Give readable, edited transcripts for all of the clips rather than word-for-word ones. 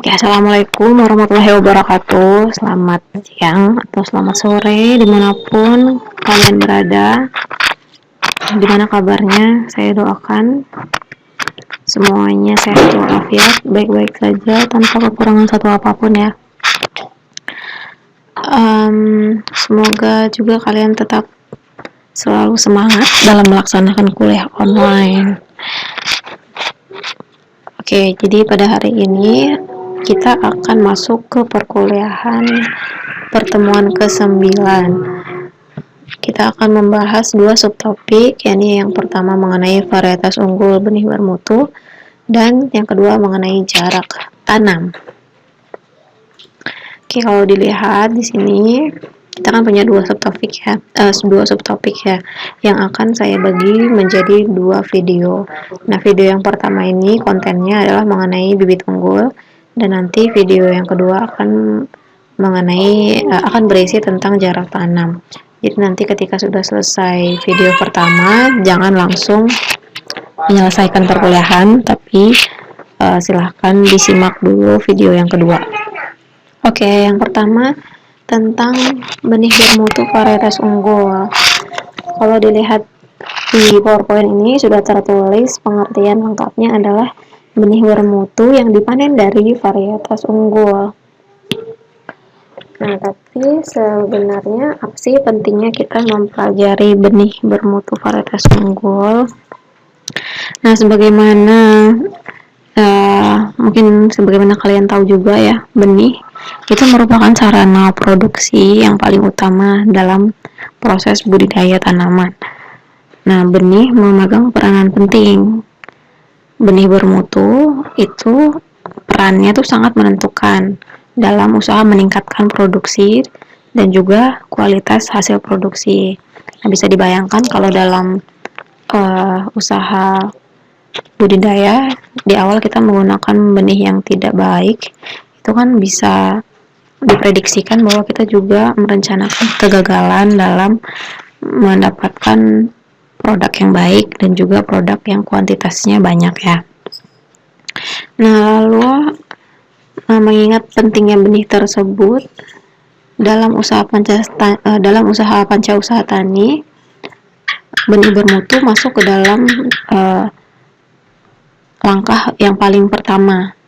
Oke, assalamualaikum warahmatullahi wabarakatuh. Selamat siang atau selamat sore dimanapun kalian berada. Gimana kabarnya? Saya doakan semuanya sehat walafiat, baik-baik saja tanpa kekurangan satu apapun ya. Semoga juga kalian tetap selalu semangat dalam melaksanakan kuliah online. Oke, jadi pada hari ini kita akan masuk ke perkuliahan pertemuan ke-9. Kita akan membahas dua subtopik, yakni yang pertama mengenai varietas unggul benih bermutu dan yang kedua mengenai jarak tanam. Oke, kalau dilihat di sini kita kan punya dua subtopik ya, yang akan saya bagi menjadi dua video. Nah, video yang pertama ini kontennya adalah mengenai bibit unggul, dan nanti video yang kedua akan berisi tentang jarak tanam. Jadi nanti ketika sudah selesai video pertama, jangan langsung menyelesaikan perkuliahan, tapi silahkan disimak dulu video yang kedua. Oke, yang pertama tentang benih bermutu varietas unggul. Kalau dilihat di PowerPoint ini sudah tertulis pengertian lengkapnya adalah benih bermutu yang dipanen dari varietas unggul. Nah, tapi sebenarnya apa sih pentingnya kita mempelajari benih bermutu varietas unggul? Nah, mungkin sebagaimana kalian tahu juga ya, benih itu merupakan sarana produksi yang paling utama dalam proses budidaya tanaman. Nah, benih memegang peranan penting. Benih bermutu itu perannya tuh sangat menentukan dalam usaha meningkatkan produksi dan juga kualitas hasil produksi. Nah, bisa dibayangkan kalau dalam usaha budidaya di awal kita menggunakan benih yang tidak baik, itu kan bisa diprediksikan bahwa kita juga merencanakan kegagalan dalam mendapatkan produk yang baik dan juga produk yang kuantitasnya banyak ya. Nah, lalu mengingat pentingnya benih tersebut dalam usaha panca usaha tani, benih bermutu masuk ke dalam langkah yang paling pertama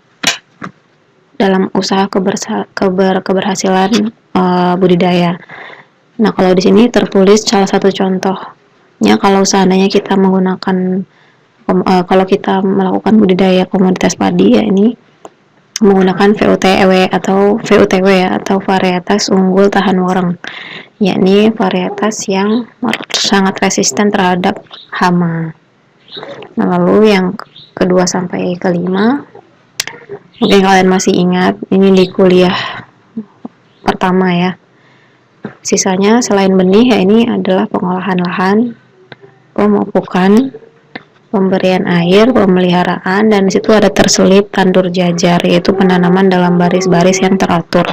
dalam usaha keberhasilan budidaya. Nah, kalau di sini tertulis salah satu contohnya, kalau seandainya kita kalau kita melakukan budidaya komoditas padi, ya ini menggunakan VUTW atau varietas unggul tahan wareng, yakni varietas yang sangat resisten terhadap hama. Nah, lalu yang kedua sampai kelima, mungkin kalian masih ingat, ini di kuliah pertama ya. Sisanya selain benih ya ini adalah pengolahan lahan, pemupukan, pemberian air, pemeliharaan, dan di situ ada terselip tandur jajar, yaitu penanaman dalam baris-baris yang teratur.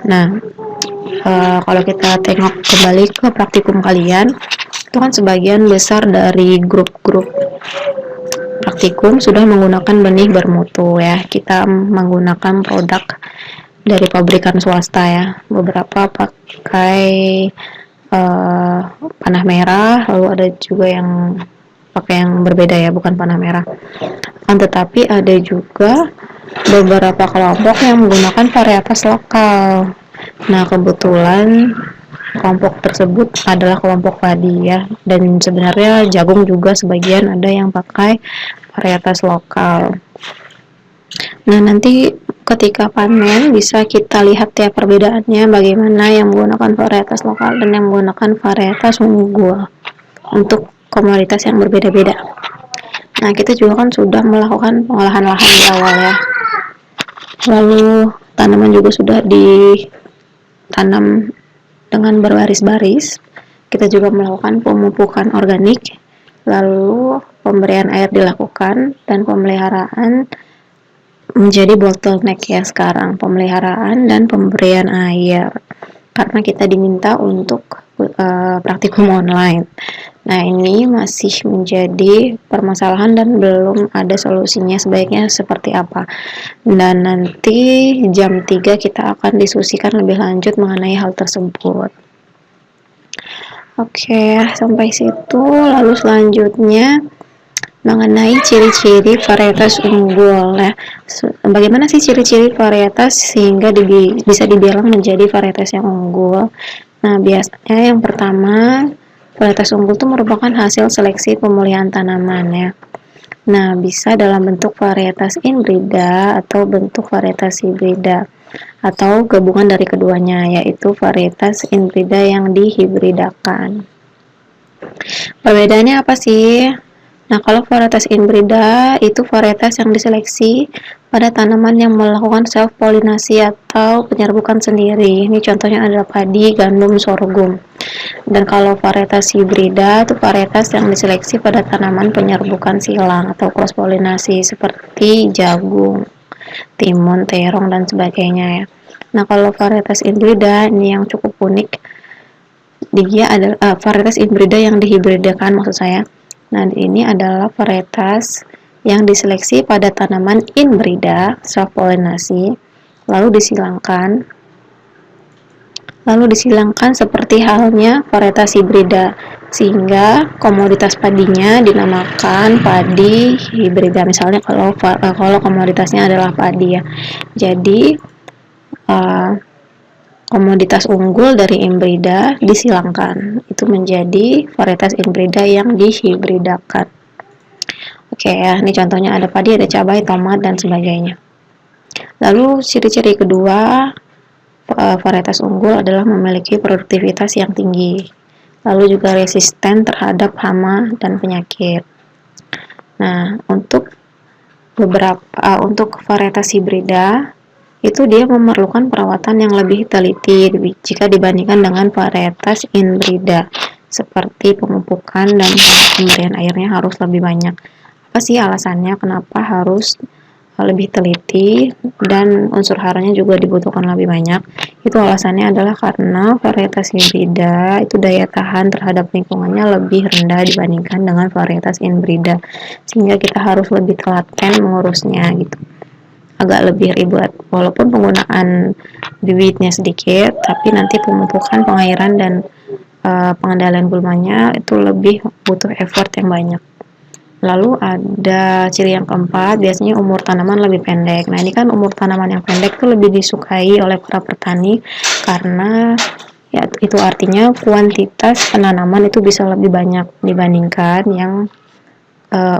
Nah, kalau kita tengok kembali ke praktikum kalian, itu kan sebagian besar dari grup-grup praktikum sudah menggunakan benih bermutu ya. Kita menggunakan produk dari pabrikan swasta ya. Beberapa pakai panah merah, lalu ada juga yang pakai yang berbeda ya, bukan panah merah. Tetapi ada juga beberapa kelompok yang menggunakan varietas lokal. Nah, kebetulan kelompok tersebut adalah kelompok padi ya, dan sebenarnya jagung juga sebagian ada yang pakai varietas lokal. Nah, nanti ketika panen bisa kita lihat ya perbedaannya, bagaimana yang menggunakan varietas lokal dan yang menggunakan varietas unggul untuk komoditas yang berbeda-beda. Nah, kita juga kan sudah melakukan pengolahan lahan di awal ya, lalu tanaman juga sudah ditanam dengan berbaris-baris. Kita juga melakukan pemupukan organik, lalu pemberian air dilakukan, dan pemeliharaan menjadi bottleneck ya sekarang, pemeliharaan dan pemberian air, karena kita diminta untuk praktikum online. Nah, ini masih menjadi permasalahan dan belum ada solusinya sebaiknya seperti apa. Dan nanti jam 3 kita akan diskusikan lebih lanjut mengenai hal tersebut. Oke, sampai situ. Lalu selanjutnya mengenai ciri-ciri varietas unggul. Nah, bagaimana sih ciri-ciri varietas sehingga bisa dibilang menjadi varietas yang unggul? Nah, biasanya yang pertama, varietas unggul itu merupakan hasil seleksi pemulihan tanaman ya. Nah, bisa dalam bentuk varietas inbrida atau bentuk varietas hibrida atau gabungan dari keduanya, yaitu varietas inbrida yang dihibridakan. Perbedaannya apa sih? Nah, kalau varietas inbrida itu varietas yang diseleksi pada tanaman yang melakukan self-polinasi atau penyerbukan sendiri. Ini contohnya adalah padi, gandum, sorghum. Dan kalau varietas hibrida itu varietas yang diseleksi pada tanaman penyerbukan silang atau cross-polinasi seperti jagung, timun, terong, dan sebagainya ya. Nah, kalau varietas inbrida ini yang cukup unik, dia adalah varietas inbrida yang dihibridakan maksud saya. Nah, ini adalah varietas yang diseleksi pada tanaman inbrida, self-polinasi, lalu disilangkan seperti halnya varietas hibrida, sehingga komoditas padinya dinamakan padi hibrida. Misalnya kalau komoditasnya adalah padi ya. Jadi komoditas unggul dari inbrida disilangkan, itu menjadi varietas inbrida yang dihibridakan. Oke ya, ini contohnya ada padi, ada cabai, tomat, dan sebagainya. Lalu ciri-ciri kedua, varietas unggul adalah memiliki produktivitas yang tinggi, lalu juga resisten terhadap hama dan penyakit. Nah, untuk varietas hibrida itu dia memerlukan perawatan yang lebih teliti jika dibandingkan dengan varietas inbrida, seperti pemupukan dan pemberian airnya harus lebih banyak. Apa sih alasannya kenapa harus lebih teliti dan unsur haranya juga dibutuhkan lebih banyak? Itu alasannya adalah karena varietas hibrida itu daya tahan terhadap lingkungannya lebih rendah dibandingkan dengan varietas inbrida, sehingga kita harus lebih telaten mengurusnya gitu. Agak lebih ribet, walaupun penggunaan bibitnya sedikit, tapi nanti pemupukan, pengairan, dan pengendalian gulmanya itu lebih butuh effort yang banyak. Lalu ada ciri yang keempat, biasanya umur tanaman lebih pendek. Nah, ini kan umur tanaman yang pendek itu lebih disukai oleh para petani karena ya itu artinya kuantitas penanaman itu bisa lebih banyak dibandingkan yang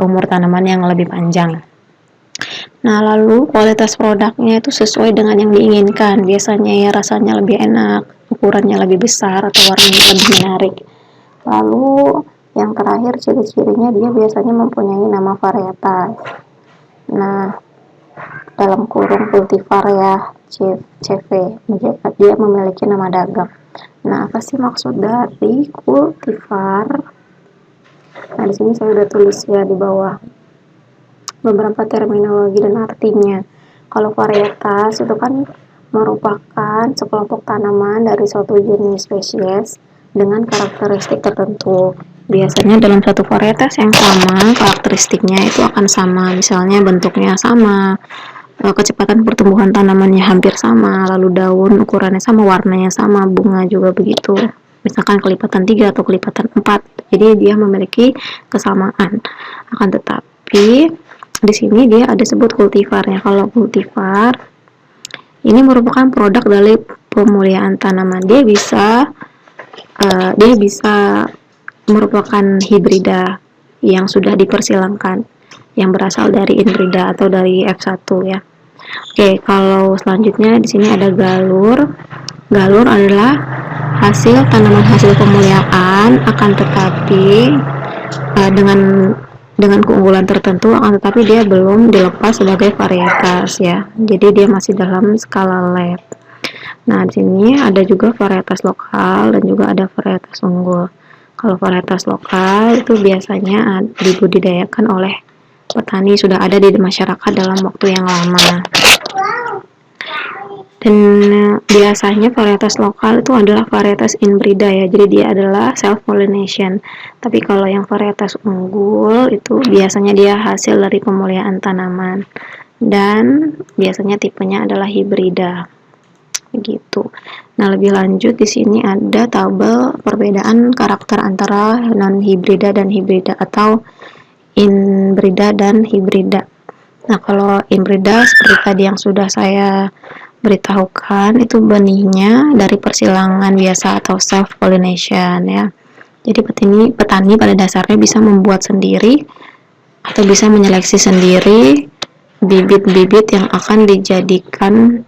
umur tanaman yang lebih panjang. Nah, lalu kualitas produknya itu sesuai dengan yang diinginkan. Biasanya ya rasanya lebih enak, ukurannya lebih besar, atau warnanya lebih menarik. Lalu yang terakhir ciri-cirinya dia biasanya mempunyai nama varietas. Nah, dalam kurung cultivar ya, CV, dia memiliki nama dagang. Nah, apa sih maksud dari cultivar? Nah, di sini saya udah tulis ya di bawah beberapa terminologi dan artinya. Kalau varietas itu kan merupakan sekelompok tanaman dari suatu jenis spesies dengan karakteristik tertentu. Biasanya dalam satu varietas yang sama, karakteristiknya itu akan sama. Misalnya bentuknya sama, kecepatan pertumbuhan tanamannya hampir sama, lalu daun ukurannya sama, warnanya sama, bunga juga begitu. Misalkan kelipatan 3 atau kelipatan 4. Jadi dia memiliki kesamaan. Akan tetapi di sini dia ada sebut kultivarnya. Kalau kultivar ini merupakan produk dari pemulihan tanaman. Dia bisa merupakan hibrida yang sudah dipersilangkan, yang berasal dari inbrida atau dari F1 ya. Oke, kalau selanjutnya di sini ada galur. Galur adalah hasil tanaman hasil pemulihan, akan tetapi dengan keunggulan tertentu, akan tetapi dia belum dilepas sebagai varietas ya. Jadi dia masih dalam skala lab. Nah, di sini ada juga varietas lokal dan juga ada varietas unggul. Kalau varietas lokal itu biasanya dibudidayakan oleh petani sudah ada di masyarakat dalam waktu yang lama. Dan biasanya varietas lokal itu adalah varietas inbrida ya, jadi dia adalah self pollination. Tapi kalau yang varietas unggul itu biasanya dia hasil dari pemuliaan tanaman, dan biasanya tipenya adalah hibrida begitu. Nah, lebih lanjut di sini ada tabel perbedaan karakter antara non hibrida dan hibrida, atau inbrida dan hibrida. Nah, kalau inbrida seperti tadi yang sudah saya beritahukan, itu benihnya dari persilangan biasa atau self pollination ya. Jadi petani pada dasarnya bisa membuat sendiri atau bisa menyeleksi sendiri bibit-bibit yang akan dijadikan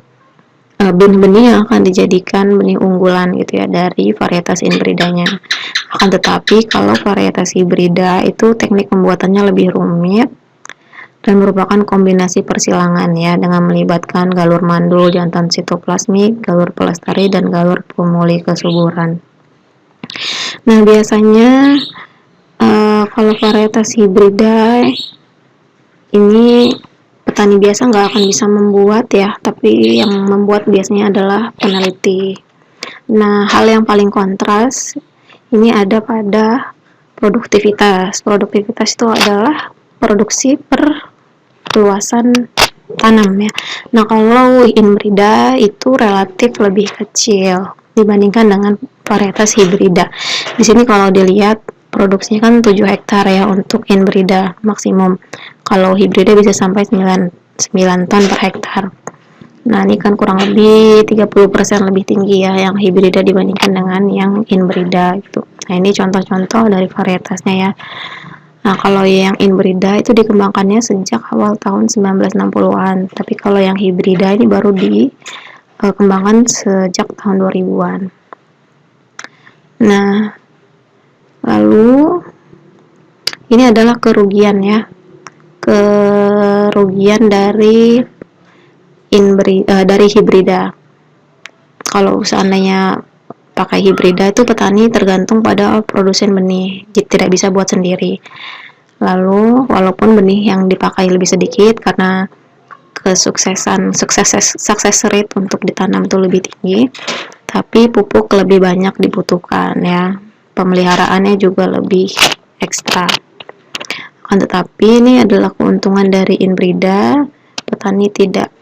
benih-benih yang akan dijadikan benih unggulan gitu ya dari varietas inbridanya. Akan tetapi kalau varietas hibrida itu teknik pembuatannya lebih rumit dan merupakan kombinasi persilangan ya, dengan melibatkan galur mandul, jantan sitoplasmik, galur pelestari, dan galur pemulih kesuburan. Nah, biasanya kalau varietas hibrida ini petani biasa nggak akan bisa membuat ya, tapi yang membuat biasanya adalah peneliti. Nah, hal yang paling kontras ini ada pada produktivitas. Produktivitas itu adalah produksi per luasan tanam ya. Nah, kalau inbrida itu relatif lebih kecil dibandingkan dengan varietas hibrida. Di sini kalau dilihat produksinya kan 7 hektar ya untuk inbrida maksimum. Kalau hibrida bisa sampai 9 ton per hektar. Nah, ini kan kurang lebih 30% lebih tinggi ya yang hibrida dibandingkan dengan yang inbrida gitu. Nah, ini contoh-contoh dari varietasnya ya. Nah, kalau yang inbrida itu dikembangkannya sejak awal tahun 1960-an. Tapi kalau yang hibrida ini baru dikembangkan sejak tahun 2000-an. Nah, lalu ini adalah kerugian ya. Kerugian dari hibrida. Kalau seandainya pakai hibrida itu petani tergantung pada produsen benih, tidak bisa buat sendiri. Lalu walaupun benih yang dipakai lebih sedikit karena success rate untuk ditanam itu lebih tinggi, tapi pupuk lebih banyak dibutuhkan ya. Pemeliharaannya juga lebih ekstra. Akan tetapi ini adalah keuntungan dari inbrida, petani tidak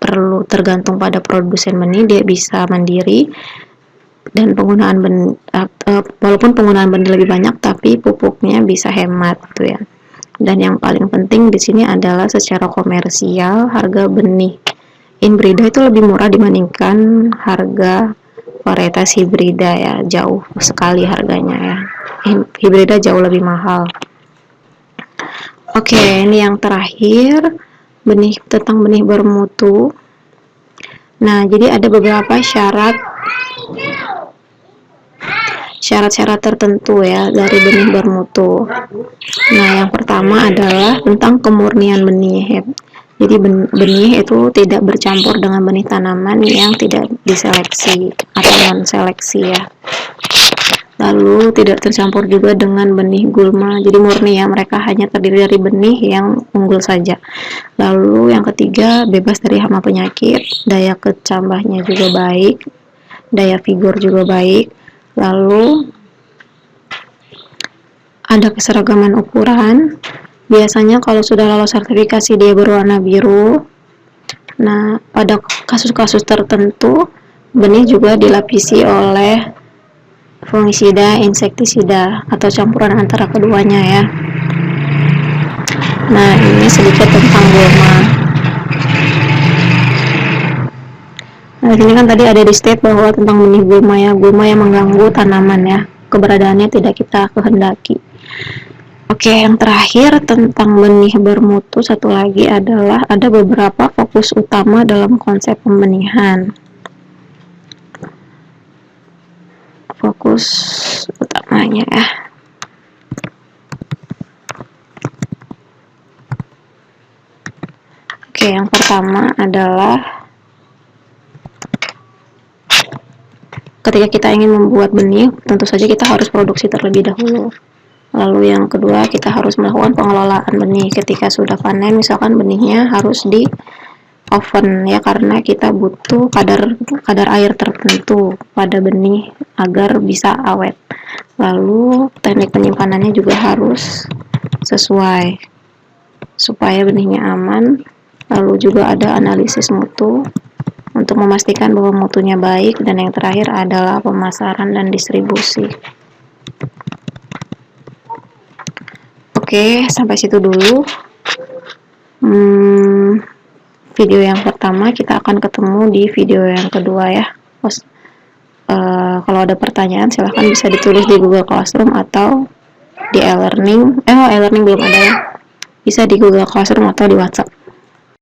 perlu tergantung pada produsen benih, dia bisa mandiri, dan walaupun penggunaan benih lebih banyak tapi pupuknya bisa hemat gitu ya. Dan yang paling penting di sini adalah secara komersial harga benih inbrida itu lebih murah dibandingkan harga varietas hibrida ya, jauh sekali harganya ya. Hibrida jauh lebih mahal. Oke, ini yang terakhir tentang benih bermutu. Nah, jadi ada beberapa syarat-syarat tertentu ya dari benih bermutu. Nah, yang pertama adalah tentang kemurnian benih. Jadi benih itu tidak bercampur dengan benih tanaman yang tidak diseleksi atau non seleksi ya. Lalu tidak tercampur juga dengan benih gulma. Jadi murni ya, mereka hanya terdiri dari benih yang unggul saja. Lalu yang ketiga, bebas dari hama penyakit, daya kecambahnya juga baik, daya vigor juga baik. Lalu ada keseragaman ukuran. Biasanya kalau sudah lolos sertifikasi dia berwarna biru. Nah, pada kasus-kasus tertentu benih juga dilapisi oleh fungisida, insektisida, atau campuran antara keduanya ya. Nah, ini sedikit tentang gulma. Nah, ini kan tadi ada di state bahwa tentang benih gulma ya, gulma yang mengganggu tanaman ya, keberadaannya tidak kita kehendaki. Oke, yang terakhir tentang benih bermutu satu lagi adalah ada beberapa fokus utama dalam konsep pembenihan. Fokus utamanya ya. Oke, yang pertama adalah ketika kita ingin membuat benih, tentu saja kita harus produksi terlebih dahulu. Lalu yang kedua, kita harus melakukan pengelolaan benih. Ketika sudah panen, misalkan benihnya harus oven ya, karena kita butuh kadar air tertentu pada benih agar bisa awet. Lalu teknik penyimpanannya juga harus sesuai supaya benihnya aman. Lalu juga ada analisis mutu untuk memastikan bahwa mutunya baik, dan yang terakhir adalah pemasaran dan distribusi. Oke, sampai situ dulu. Video yang pertama, kita akan ketemu di video yang kedua ya. Kalau ada pertanyaan silahkan bisa ditulis di Google Classroom atau di e-learning. E-learning belum ada ya. Bisa di Google Classroom atau di WhatsApp.